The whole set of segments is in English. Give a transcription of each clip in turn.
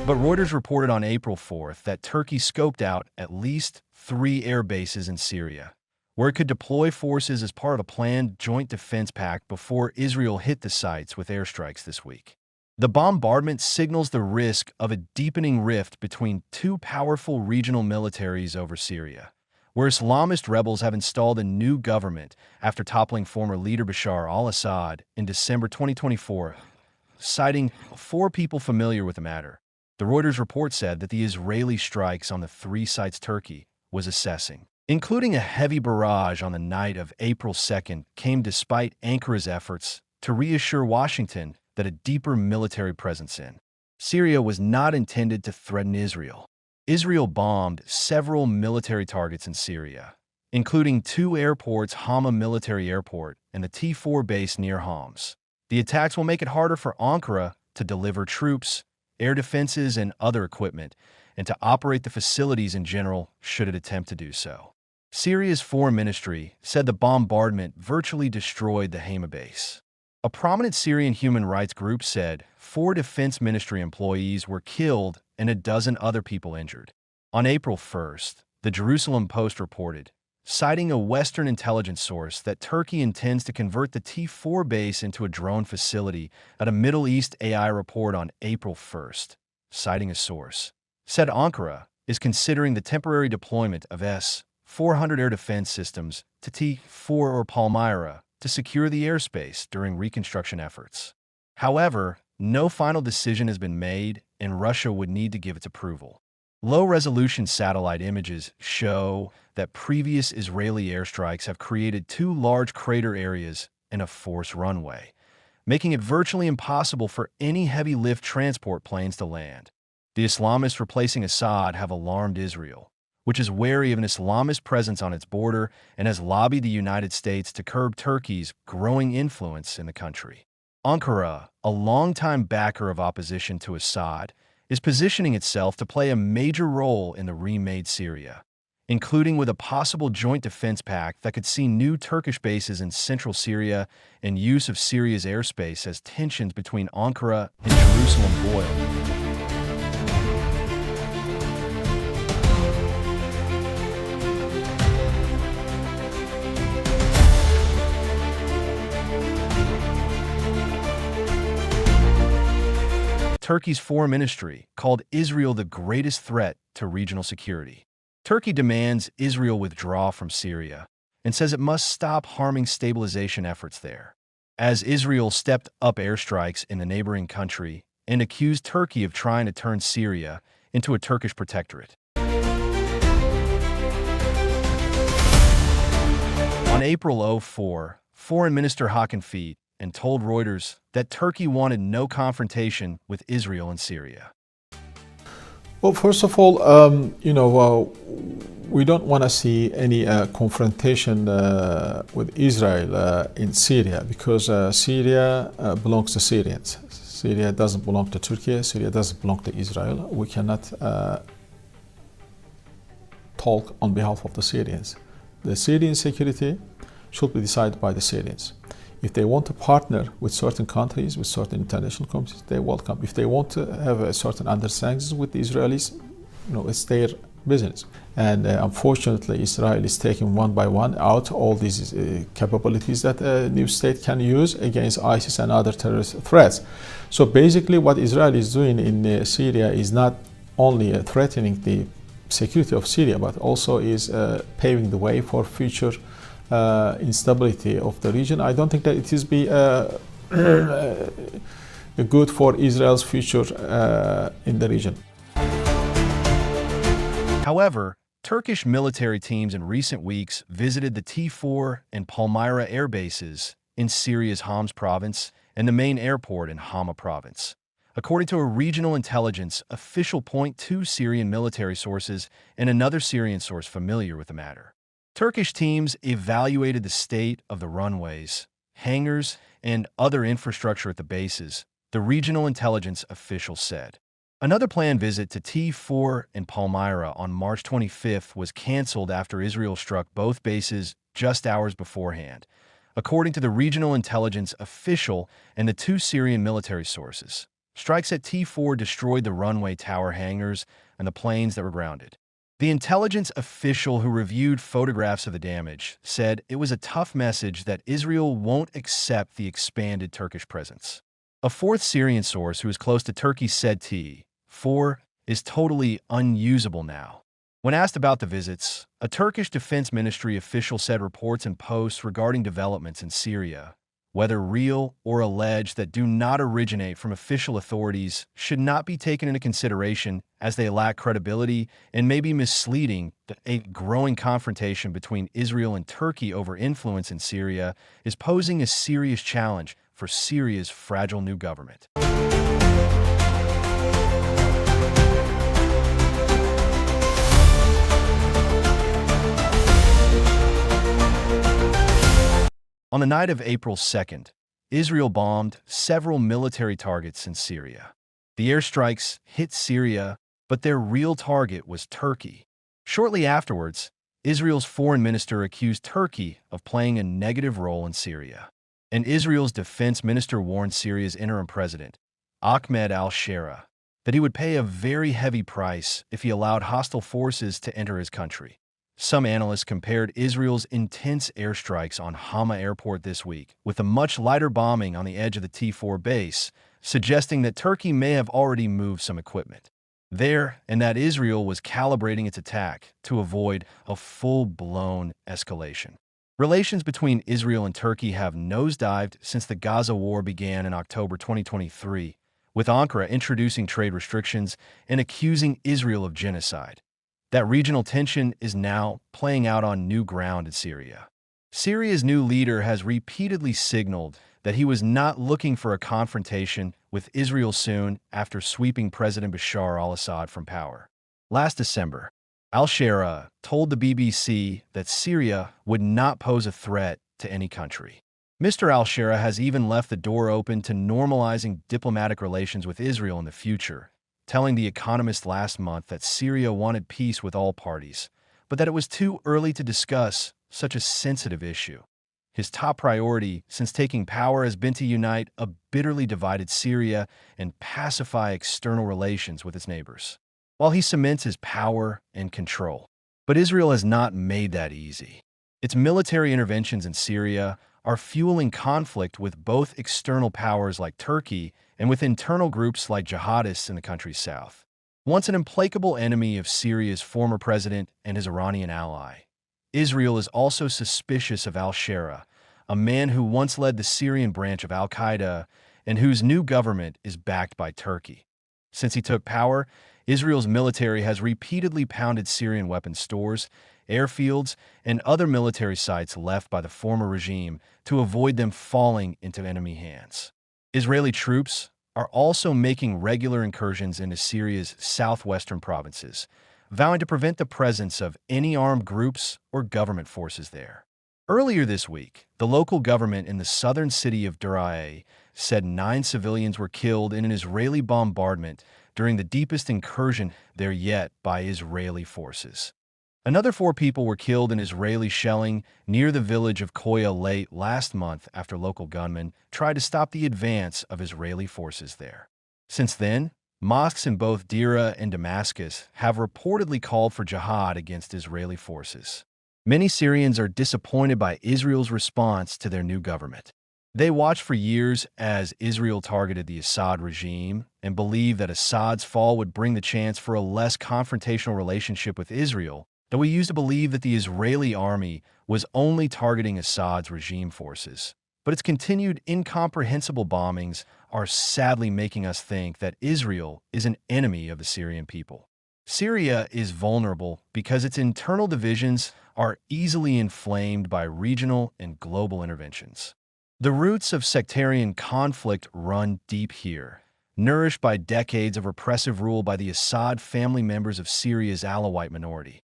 But Reuters reported on April 4th that Turkey scoped out at least 3 air bases in Syria, where it could deploy forces as part of a planned joint defense pact before Israel hit the sites with airstrikes this week. The bombardment signals the risk of a deepening rift between two powerful regional militaries over Syria, where Islamist rebels have installed a new government after toppling former leader Bashar al-Assad in December 2024, citing 4 people familiar with the matter. The Reuters report said that the Israeli strikes on the 3 sites Turkey was assessing, including a heavy barrage on the night of April 2nd, came despite Ankara's efforts to reassure Washington that a deeper military presence in Syria was not intended to threaten Israel. Israel bombed several military targets in Syria, including 2 airports, Hama Military Airport and the T-4 base near Homs. The attacks will make it harder for Ankara to deliver troops, air defenses, and other equipment, and to operate the facilities in general should it attempt to do so. Syria's foreign ministry said the bombardment virtually destroyed the Hama base. A prominent Syrian human rights group said 4 defense ministry employees were killed and a dozen other people injured. On April 1st, the Jerusalem Post reported, citing a Western intelligence source, that Turkey intends to convert the T-4 base into a drone facility at a Middle East. AI report on April 1st, citing a source, said Ankara is considering the temporary deployment of S-400 air defense systems to T-4 or Palmyra to secure the airspace during reconstruction efforts. However, no final decision has been made, and Russia would need to give its approval. Low-resolution satellite images show that previous Israeli airstrikes have created 2 large crater areas and a forced runway, making it virtually impossible for any heavy-lift transport planes to land. The Islamists replacing Assad have alarmed Israel, which is wary of an Islamist presence on its border and has lobbied the United States to curb Turkey's growing influence in the country. Ankara, a longtime backer of opposition to Assad, is positioning itself to play a major role in the remade Syria, including with a possible joint defense pact that could see new Turkish bases in central Syria and use of Syria's airspace as tensions between Ankara and Jerusalem boil. Turkey's foreign ministry called Israel the greatest threat to regional security. Turkey demands Israel withdraw from Syria and says it must stop harming stabilization efforts there, as Israel stepped up airstrikes in the neighboring country and accused Turkey of trying to turn Syria into a Turkish protectorate. On April 4, Foreign Minister Hakan Fidan and told Reuters that Turkey wanted no confrontation with Israel and Syria. Well, first of all, we don't want to see any confrontation with Israel in Syria, because Syria belongs to Syrians. Syria doesn't belong to Turkey. Syria doesn't belong to Israel. We cannot talk on behalf of the Syrians. The Syrian security should be decided by the Syrians. If they want to partner with certain countries, with certain international communities, they're welcome. If they want to have a certain understanding with the Israelis, it's their business. And unfortunately, Israel is taking one by one out all these capabilities that a new state can use against ISIS and other terrorist threats. So basically, what Israel is doing in Syria is not only threatening the security of Syria, but also is paving the way for future instability of the region. I don't think that it is good for Israel's future in the region. However, Turkish military teams in recent weeks visited the T-4 and Palmyra air bases in Syria's Homs province and the main airport in Hama province, according to a regional intelligence official point. 2 Syrian military sources and another Syrian source familiar with the matter. Turkish teams evaluated the state of the runways, hangars, and other infrastructure at the bases, the regional intelligence official said. Another planned visit to T-4 and Palmyra on March 25th was canceled after Israel struck both bases just hours beforehand, according to the regional intelligence official and the 2 Syrian military sources, Strikes at T4 destroyed the runway tower hangars and the planes that were grounded. The intelligence official who reviewed photographs of the damage said it was a tough message that Israel won't accept the expanded Turkish presence. A fourth Syrian source who is close to Turkey said T4 is totally unusable now. When asked about the visits, a Turkish defense ministry official said reports and posts regarding developments in Syria, whether real or alleged, that do not originate from official authorities should not be taken into consideration as they lack credibility and may be misleading. A growing confrontation between Israel and Turkey over influence in Syria is posing a serious challenge for Syria's fragile new government. On the night of April 2nd, Israel bombed several military targets in Syria. The airstrikes hit Syria, but their real target was Turkey. Shortly afterwards, Israel's foreign minister accused Turkey of playing a negative role in Syria. And Israel's defense minister warned Syria's interim president, Ahmed al-Shara, that he would pay a very heavy price if he allowed hostile forces to enter his country. Some analysts compared Israel's intense airstrikes on Hama airport this week with a much lighter bombing on the edge of the T4 base, suggesting that Turkey may have already moved some equipment there and that Israel was calibrating its attack to avoid a full-blown escalation. Relations between Israel and Turkey have nosedived since the Gaza war began in October 2023, with Ankara introducing trade restrictions and accusing Israel of genocide. That regional tension is now playing out on new ground in Syria. Syria's new leader has repeatedly signaled that he was not looking for a confrontation with Israel soon after sweeping President Bashar al-Assad from power. Last December, al-Shara told the BBC that Syria would not pose a threat to any country. Mr. al-Shara has even left the door open to normalizing diplomatic relations with Israel in the future, telling The Economist last month that Syria wanted peace with all parties, but that it was too early to discuss such a sensitive issue. His top priority since taking power has been to unite a bitterly divided Syria and pacify external relations with its neighbors, while he cements his power and control. But Israel has not made that easy. Its military interventions in Syria are fueling conflict with both external powers like Turkey and with internal groups like jihadists in the country's south. Once an implacable enemy of Syria's former president and his Iranian ally, Israel is also suspicious of al-Shara, a man who once led the Syrian branch of al-Qaeda and whose new government is backed by Turkey. Since he took power, Israel's military has repeatedly pounded Syrian weapons stores, airfields, and other military sites left by the former regime to avoid them falling into enemy hands. Israeli troops are also making regular incursions into Syria's southwestern provinces, vowing to prevent the presence of any armed groups or government forces there. Earlier this week, the local government in the southern city of Daraa said 9 civilians were killed in an Israeli bombardment during the deepest incursion there yet by Israeli forces. Another 4 people were killed in Israeli shelling near the village of Koya late last month after local gunmen tried to stop the advance of Israeli forces there. Since then, mosques in both Deira and Damascus have reportedly called for jihad against Israeli forces. Many Syrians are disappointed by Israel's response to their new government. They watched for years as Israel targeted the Assad regime and believed that Assad's fall would bring the chance for a less confrontational relationship with Israel, though we used to believe that the Israeli army was only targeting Assad's regime forces. But its continued incomprehensible bombings are sadly making us think that Israel is an enemy of the Syrian people. Syria is vulnerable because its internal divisions are easily inflamed by regional and global interventions. The roots of sectarian conflict run deep here, nourished by decades of repressive rule by the Assad family members of Syria's Alawite minority.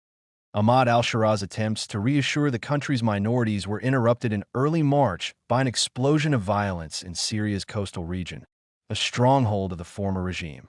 Ahmad al-Shara's attempts to reassure the country's minorities were interrupted in early March by an explosion of violence in Syria's coastal region, a stronghold of the former regime.